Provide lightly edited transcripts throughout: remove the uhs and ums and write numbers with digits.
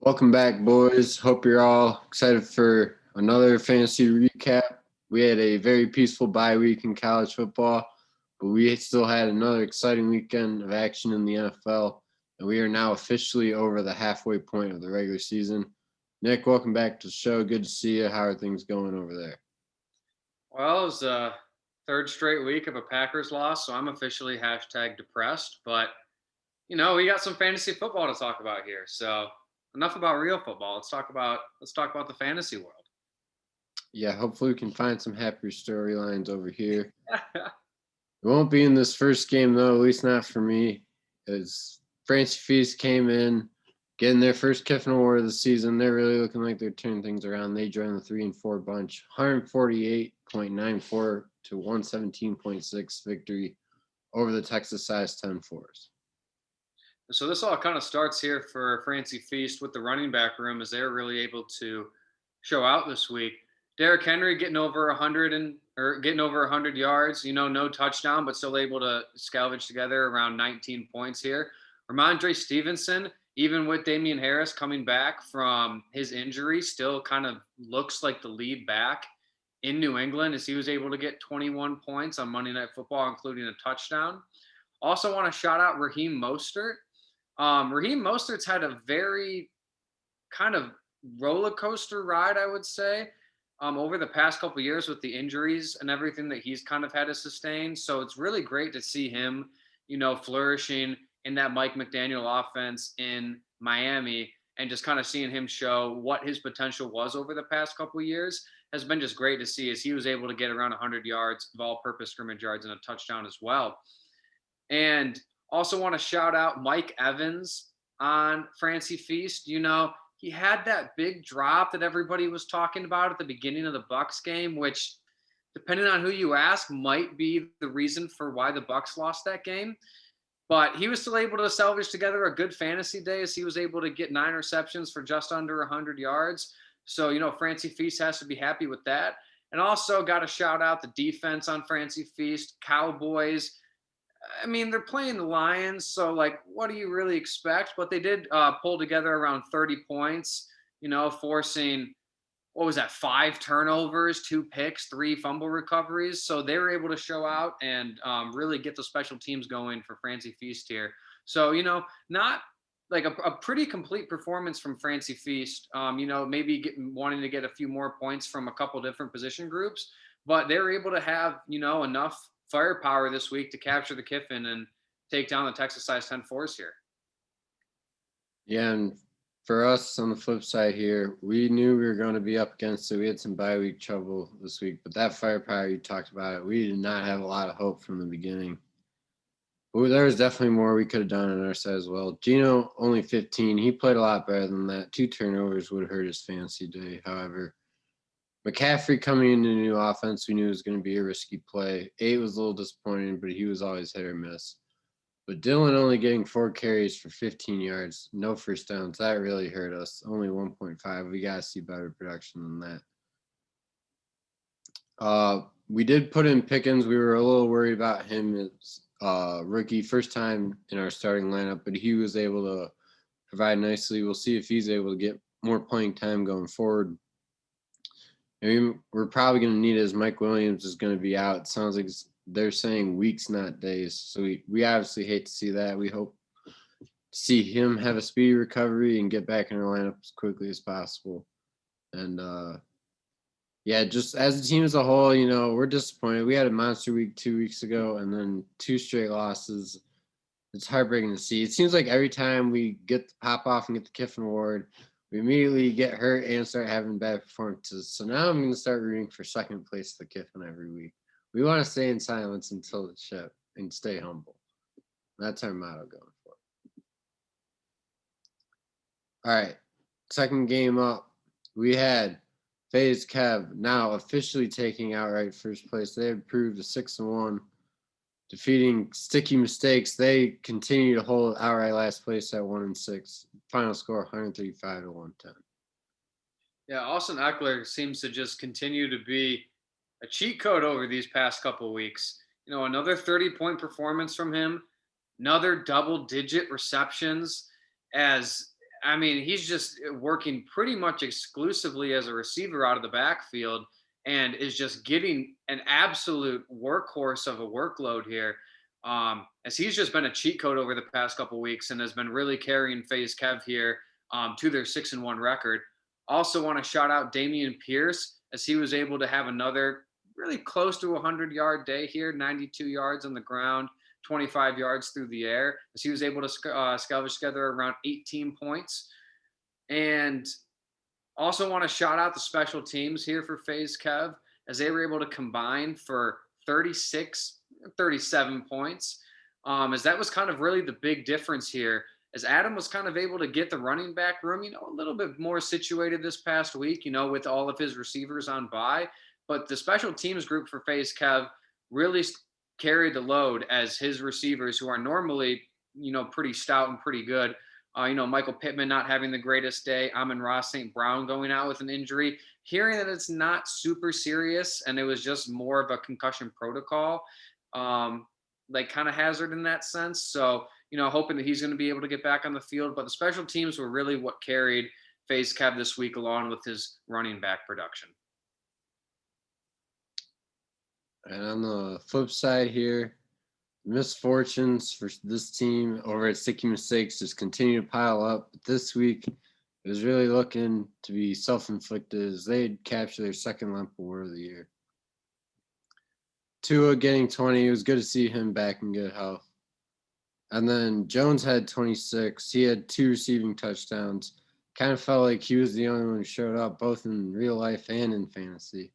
Welcome back, boys. Hope you're all excited for another fantasy recap. We had a very peaceful bye week in college football, but we still had another exciting weekend of action in the NFL, and we are now officially over the halfway point of the regular season. Nick, welcome back to the show. Good to see you. How are things going over there? Well, it was a third straight week of a Packers loss, so I'm officially hashtag depressed. But we got some fantasy football to talk about here. So enough about real football. Let's talk about the fantasy world. Yeah, hopefully we can find some happier storylines over here. It won't be in this first game though, at least not for me. As Francy Feast came in, getting their first Kiffin award of the season. They're really looking like they're turning things around. They joined the 3-4 bunch, 148.94 to 117.6 victory over the Texas size 10 fours. So this all kind of starts here for Francy Feast with the running back room as they're really able to show out this week. Derrick Henry getting over 100 yards, no touchdown, but still able to salvage together around 19 points here. Ramondre Stevenson, even with Damian Harris coming back from his injury, still kind of looks like the lead back in New England as he was able to get 21 points on Monday Night Football, including a touchdown. Also want to shout out Raheem Mostert. Raheem Mostert's had a very kind of roller coaster ride, I would say, over the past couple of years with the injuries and everything that he's kind of had to sustain. So it's really great to see him, flourishing in that Mike McDaniel offense in Miami and just kind of seeing him show what his potential was over the past couple of years has been just great to see as he was able to get around 100 yards of all-purpose scrimmage yards and a touchdown as well. And also want to shout out Mike Evans on Francy Feast. He had that big drop that everybody was talking about at the beginning of the Bucks game, which, depending on who you ask, might be the reason for why the Bucks lost that game. But he was still able to salvage together a good fantasy day as he was able to get 9 receptions for just under 100 yards. So, Francy Feast has to be happy with that. And also got to shout out the defense on Francy Feast, Cowboys. I mean, they're playing the Lions, so what do you really expect? But they did pull together around 30 points, forcing what was that, 5 turnovers, 2 picks, 3 fumble recoveries. So they were able to show out and really get the special teams going for Francy Feast here. So not like a pretty complete performance from Francy Feast. Maybe wanting to get a few more points from a couple different position groups, but they were able to have enough firepower this week to capture the Kiffin and take down the Texas size 10 fours here. Yeah, and for us on the flip side here, we knew we were going to be up against it. We had some bye week trouble this week, but that firepower you talked about, we did not have a lot of hope from the beginning. But there was definitely more we could have done on our side as well. Gino, only 15. He played a lot better than that. 2 turnovers would have hurt his fantasy day, however. McCaffrey coming into a new offense, we knew it was going to be a risky play. 8 was a little disappointing, but he was always hit or miss. But Dylan only getting 4 carries for 15 yards, no first downs. That really hurt us. Only 1.5. We got to see better production than that. We did put in Pickens. We were a little worried about him as rookie, first time in our starting lineup, but he was able to provide nicely. We'll see if he's able to get more playing time going forward. I mean, we're probably going to need it as Mike Williams is going to be out. It sounds like they're saying weeks, not days. So we obviously hate to see that. We hope to see him have a speedy recovery and get back in our lineup as quickly as possible. And, just as a team as a whole, we're disappointed. We had a monster week 2 weeks ago and then 2 straight losses. It's heartbreaking to see. It seems like every time we get the pop off and get the Kiffin Award, we immediately get hurt and start having bad performances. So now I'm going to start rooting for second place the Kiffin every week. We want to stay in silence until the ship and stay humble. That's our motto going forward. All right, second game up, we had FaZe Kev now officially taking outright first place. They improved to 6-1. Defeating Sticky Mistakes, they continue to hold outright last place at 1-6. Final score 135 to 110. Yeah, Austin Eckler seems to just continue to be a cheat code over these past couple of weeks. Another 30-point performance from him, another double-digit receptions. As I mean, he's just working pretty much exclusively as a receiver out of the backfield and is just getting an absolute workhorse of a workload here. As he's just been a cheat code over the past couple weeks and has been really carrying FaZe Kev here to their 6-1 record. Also, want to shout out Damian Pierce as he was able to have another really close to a 100-yard day here, 92 yards on the ground, 25 yards through the air, as he was able to salvage together around 18 points. And also want to shout out the special teams here for FaZe Kev as they were able to combine for 36, 37 points. As that was kind of really the big difference here, as Adam was kind of able to get the running back room, a little bit more situated this past week, with all of his receivers on bye. But the special teams group for FaZe Kev really carried the load as his receivers, who are normally, pretty stout and pretty good. Michael Pittman not having the greatest day. Amon-Ra St. Brown going out with an injury. Hearing that it's not super serious and it was just more of a concussion protocol, kind of hazard in that sense. So, hoping that he's going to be able to get back on the field. But the special teams were really what carried FaZe Kev this week, along with his running back production. And on the flip side here, misfortunes for this team over at Sticky Mistakes just continue to pile up. But this week, it was really looking to be self-inflicted as they'd capture their second Lemp Award of the year. Tua getting 20. It was good to see him back in good health. And then Jones had 26. He had 2 receiving touchdowns. Kind of felt like he was the only one who showed up, both in real life and in fantasy.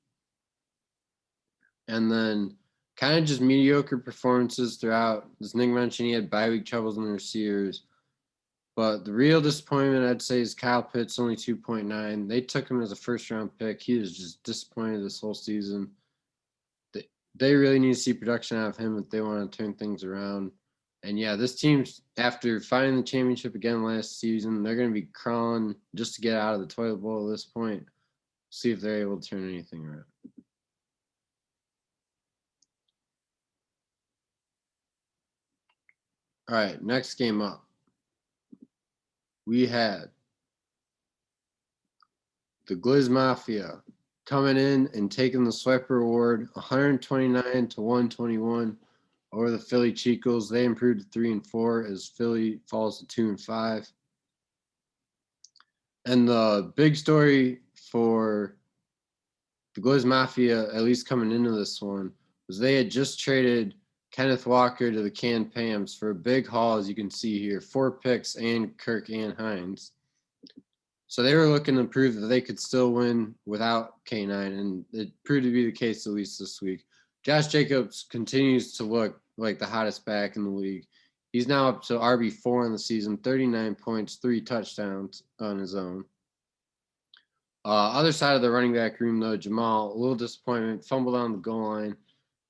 And then kind of just mediocre performances throughout. As Nick mentioned, he had bye week troubles in the receivers. But the real disappointment, I'd say, is Kyle Pitts, only 2.9. They took him as a first-round pick. He was just disappointed this whole season. They really need to see production out of him if they want to turn things around. And, yeah, this team, after finding the championship again last season, they're going to be crawling just to get out of the toilet bowl at this point. See if they're able to turn anything around. All right, next game up. We had the Glizz Mafia coming in and taking the Swiper Award 129 to 121 over the Philly Cheekles. They improved to 3-4 as Philly falls to 2-5. And the big story for the Glizz Mafia, at least coming into this one, was they had just traded Kenneth Walker to the canned Pams for a big haul, as you can see here, 4 picks and Kirk and Hines. So they were looking to prove that they could still win without K9, and it proved to be the case at least this week. Josh Jacobs continues to look like the hottest back in the league. He's now up to RB4 in the season, 39 points, 3 touchdowns on his own. Other side of the running back room, though, Jamal, a little disappointment, fumbled on the goal line.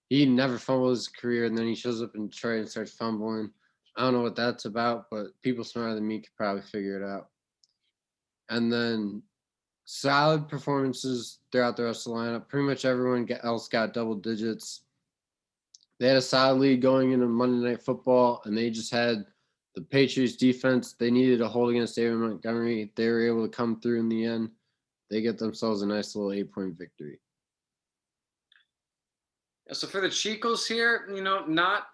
He never fumbled his career, and then he shows up in Detroit and starts fumbling. I don't know what that's about, but people smarter than me could probably figure it out. And then solid performances throughout the rest of the lineup. Pretty much everyone else got double digits. They had a solid lead going into Monday Night Football, and they just had the Patriots defense. They needed a hold against David Montgomery. They were able to come through in the end. They get themselves a nice little 8-point victory. So for the Cheekles here, not,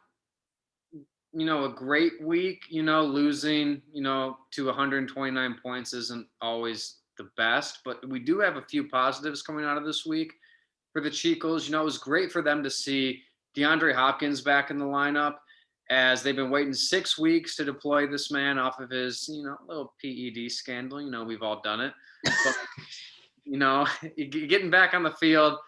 a great week, losing, to 129 points isn't always the best, but we do have a few positives coming out of this week for the Cheekles. It was great for them to see DeAndre Hopkins back in the lineup, as they've been waiting 6 weeks to deploy this man off of his, little PED scandal. We've all done it. But, getting back on the field,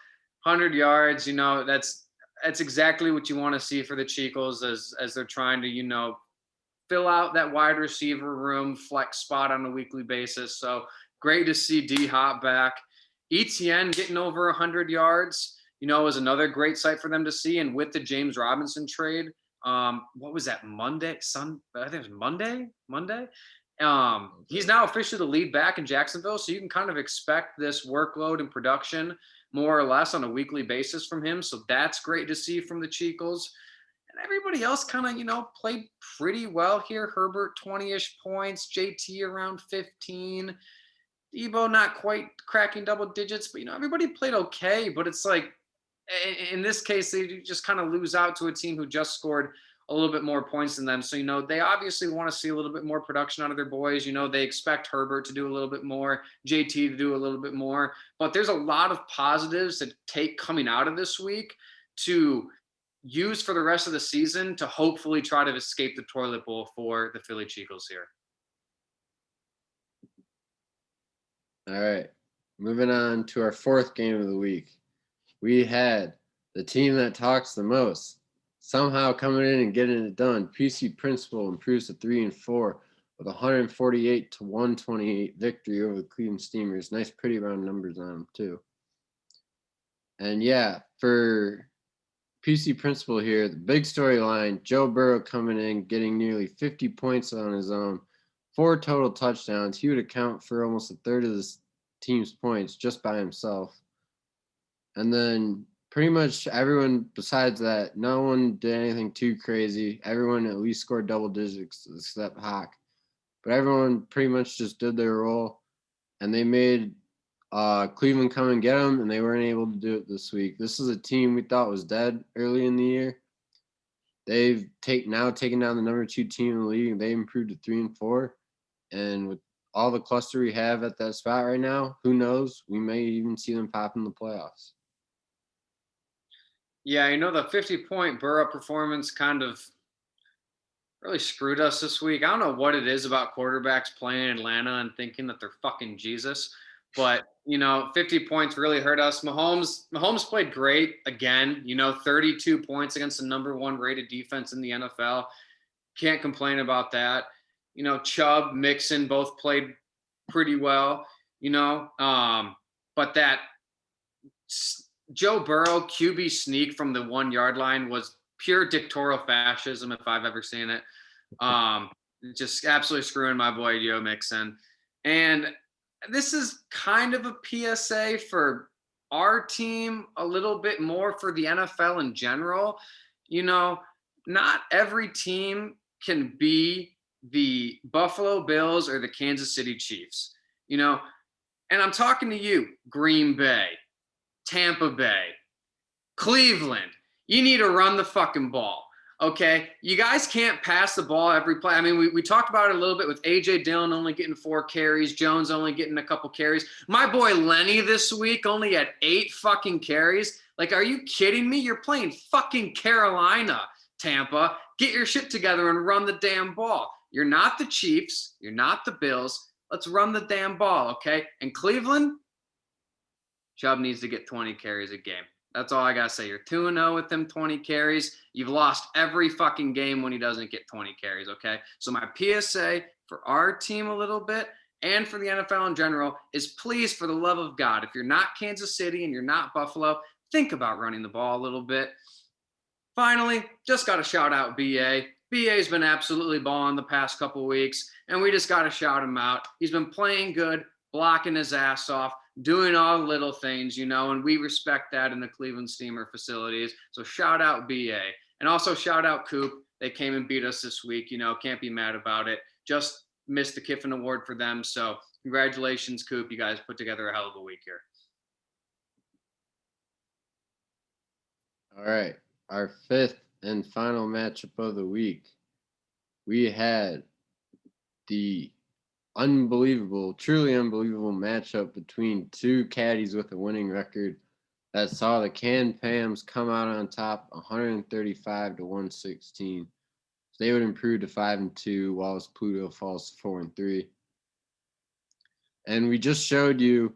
100 yards, that's exactly what you want to see for the Cheekles as they're trying to, fill out that wide receiver room, flex spot on a weekly basis. So great to see D-Hop back. ETN getting over 100 yards, is another great sight for them to see. And with the James Robinson trade, what was that, Monday? I think it was Monday. He's now officially the lead back in Jacksonville, so you can kind of expect this workload and production more or less on a weekly basis from him. So that's great to see from the Cheekles. everybody else kind of, played pretty well here. Herbert, 20-ish points, JT around 15. Debo not quite cracking double digits, but everybody played okay. But it's like in this case, they just kind of lose out to a team who just scored a little bit more points than them. So, they obviously want to see a little bit more production out of their boys. They expect Herbert to do a little bit more, JT to do a little bit more. But there's a lot of positives that take coming out of this week to use for the rest of the season to hopefully try to escape the toilet bowl for the Philly Cheekles here. All right. Moving on to our fourth game of the week. We had the team that talks the most somehow coming in and getting it done. PC Principal improves to 3-4 with 148-128 victory over the Cleveland Steamers. Nice, pretty round numbers on them, too. And yeah, for PC Principal here, the big storyline, Joe Burrow coming in, getting nearly 50 points on his own, 4 total touchdowns. He would account for almost a third of the team's points just by himself. And then pretty much everyone besides that, no one did anything too crazy. Everyone at least scored double digits except Hawk. But everyone pretty much just did their role, and they made Cleveland come and get them, and they weren't able to do it this week. This is a team we thought was dead early in the year. They've now taken down the number 2 team in the league, and they improved to 3-4. And with all the cluster we have at that spot right now, who knows? We may even see them pop in the playoffs. Yeah, the 50-point Burrow performance kind of really screwed us this week. I don't know what it is about quarterbacks playing in Atlanta and thinking that they're fucking Jesus, but 50 points really hurt us. Mahomes played great again. 32 points against the number 1 rated defense in the NFL. Can't complain about that. Chubb, Mixon both played pretty well. But that Joe Burrow QB sneak from the 1-yard line was pure dictatorial fascism if I've ever seen it. Just absolutely screwing my boy Joe Mixon. And this is kind of a PSA for our team, a little bit more for the NFL in general. Not every team can be the Buffalo Bills or the Kansas City Chiefs, and I'm talking to you, Green Bay, Tampa Bay, Cleveland. You need to run the fucking ball. Okay, you guys can't pass the ball every play. I mean, we talked about it a little bit with A.J. Dillon only getting 4 carries, Jones only getting a couple carries. My boy Lenny this week only had 8 fucking carries. Like, are you kidding me? You're playing fucking Carolina, Tampa. Get your shit together and run the damn ball. You're not the Chiefs. You're not the Bills. Let's run the damn ball, okay? And Cleveland, Chubb needs to get 20 carries a game. That's all I got to say. You're 2-0 with them 20 carries. You've lost every fucking game when he doesn't get 20 carries, okay? So my PSA for our team a little bit and for the NFL in general is please, for the love of God, if you're not Kansas City and you're not Buffalo, think about running the ball a little bit. Finally, just got to shout out B.A. B.A.'s been absolutely balling the past couple of weeks, and we just got to shout him out. He's been playing good, blocking his ass off, doing all the little things, and we respect that in the Cleveland Steamer facilities. So shout out BA. And also shout out Coop. They came and beat us this week, can't be mad about it. Just missed the Kiffin Award for them. So congratulations, Coop. You guys put together a hell of a week here. All right. Our 5th and final matchup of the week. We had the truly unbelievable matchup between 2 caddies with a winning record that saw the Pams come out on top 135-116. So they would improve to 5-2, whilst Pluto falls to 4-3. And we just showed you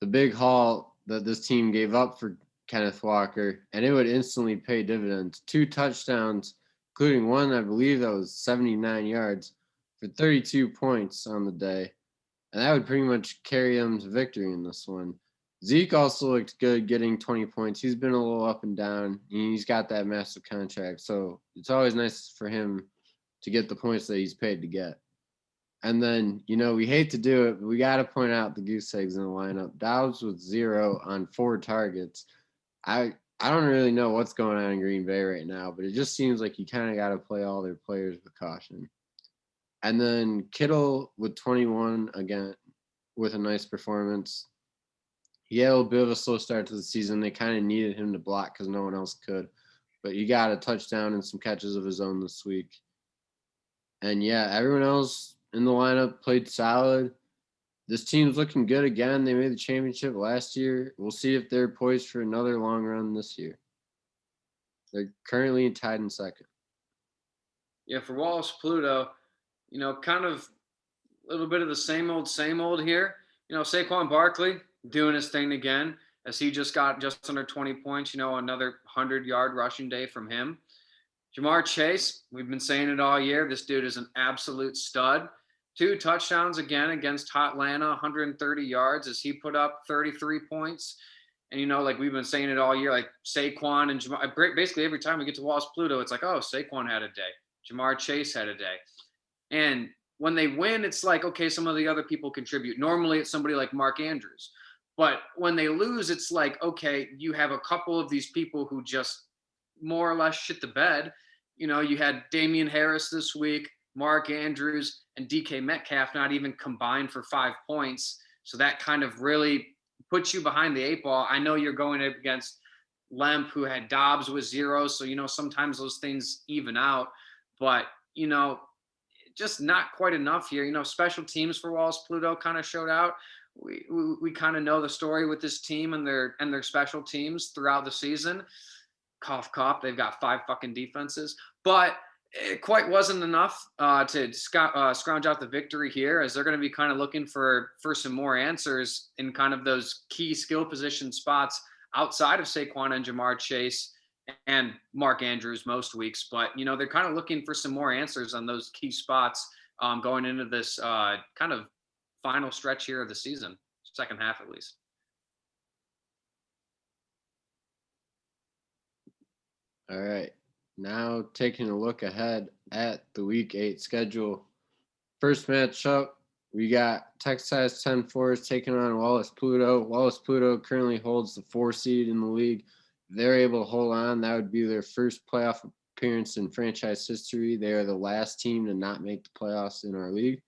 the big haul that this team gave up for Kenneth Walker, and it would instantly pay dividends. 2 touchdowns, including one, I believe, that was 79 yards for 32 points on the day. And that would pretty much carry him to victory in this one. Zeke also looked good getting 20 points. He's been a little up and down. He's got that massive contract. So it's always nice for him to get the points that he's paid to get. And then, we hate to do it, but we got to point out the goose eggs in the lineup. Dobbs with 0 on 4 targets. I don't really know what's going on in Green Bay right now, but it just seems like you kind of got to play all their players with caution. And then Kittle with 21 again with a nice performance. He had a little bit of a slow start to the season. They kind of needed him to block because no one else could. But he got a touchdown and some catches of his own this week. And yeah, everyone else in the lineup played solid. This team's looking good again. They made the championship last year. We'll see if they're poised for another long run this year. They're currently tied in second. Yeah, for Wallace Pluto, kind of a little bit of the same old here. Saquon Barkley doing his thing again as he just got just under 20 points, another 100-yard rushing day from him. Jamar Chase, we've been saying it all year. This dude is an absolute stud. 2 touchdowns again against Atlanta, 130 yards as he put up 33 points. And, like we've been saying it all year, like Saquon and Jamar, basically every time we get to Wallace Pluto, it's like, oh, Saquon had a day. Jamar Chase had a day. And when they win, it's like, okay, some of the other people contribute. Normally it's somebody like Mark Andrews. But when they lose, it's like, okay, you have a couple of these people who just more or less shit the bed. You had Damian Harris this week, Mark Andrews, and DK Metcalf not even combined for 5 points. So that kind of really puts you behind the 8 ball. I know you're going up against Lemp, who had Dobbs with 0. So, sometimes those things even out. But, just not quite enough here. Special teams for Wallace Pluto kind of showed out. We kind of know the story with this team and their special teams throughout the season. Cough, cough. They've got 5 fucking defenses, but it quite wasn't enough to scrounge out the victory here, as they're going to be kind of looking for some more answers in kind of those key skill position spots outside of Saquon and Jamar Chase and Mark Andrews most weeks. But, they're kind of looking for some more answers on those key spots going into this kind of final stretch here of the season, second half at least. All right. Now taking a look ahead at the Week 8 schedule. First matchup, we got Texas 10-4 taking on Wallace Pluto. Wallace Pluto currently holds the 4 seed in the league. If they're able to hold on, that would be their first playoff appearance in franchise history. They are the last team to not make the playoffs in our league.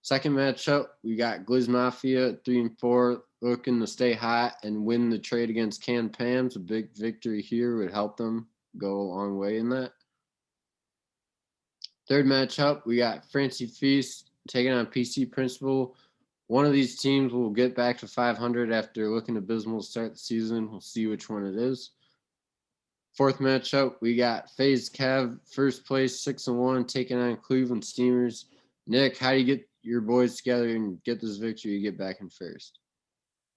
Second matchup, we got Glizz Mafia at 3-4, looking to stay hot and win the trade against Pams. A big victory here would help them go a long way in that. Third matchup, we got Francy Feast taking on PC Principal. One of these teams will get back to 500 after looking abysmal to start the season. We'll see which one it is. Fourth matchup, we got FaZe Kev, first place, 6-1, taking on Cleveland Steamers. Nick, how do you get your boys together and get this victory to get back in first?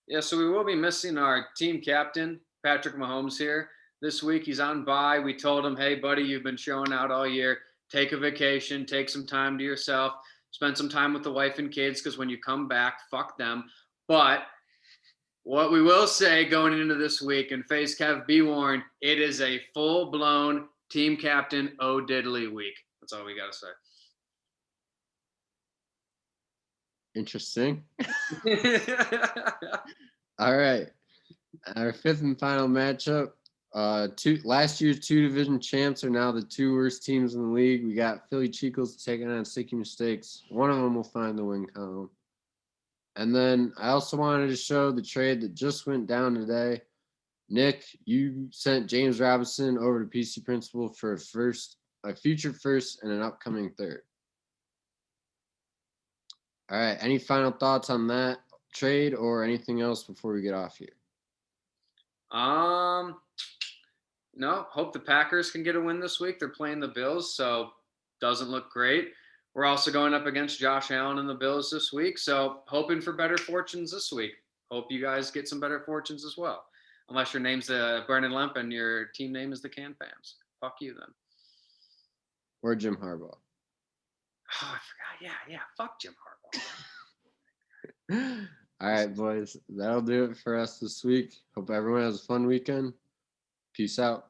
Yeah, so we will be missing our team captain, Patrick Mahomes, here this week. He's on bye. We told him, hey, buddy, you've been showing out all year. Take a vacation, take some time to yourself, spend some time with the wife and kids, because when you come back, fuck them. But what we will say going into this week, and FaZe Kev, be warned, it is a full-blown team captain diddly week. That's all we got to say. Interesting. All right. Our fifth and final matchup. Last year's 2 division champs are now the 2 worst teams in the league. We got Philly Cheekles taking on Sticky Mistakes. One of them will find the win column. And then I also wanted to show the trade that just went down today. Nick, you sent James Robinson over to PC Principal for a future first and an upcoming third. All right. Any final thoughts on that trade or anything else before we get off here? No, hope the Packers can get a win this week. They're playing the Bills, so doesn't look great. We're also going up against Josh Allen and the Bills this week, so hoping for better fortunes this week. Hope you guys get some better fortunes as well. Unless your name's Brennan Lemp and your team name is the Pams. Fuck you then. Or Jim Harbaugh. Oh, I forgot. Yeah. Fuck Jim Harbaugh. All right, boys. That'll do it for us this week. Hope everyone has a fun weekend. Peace out.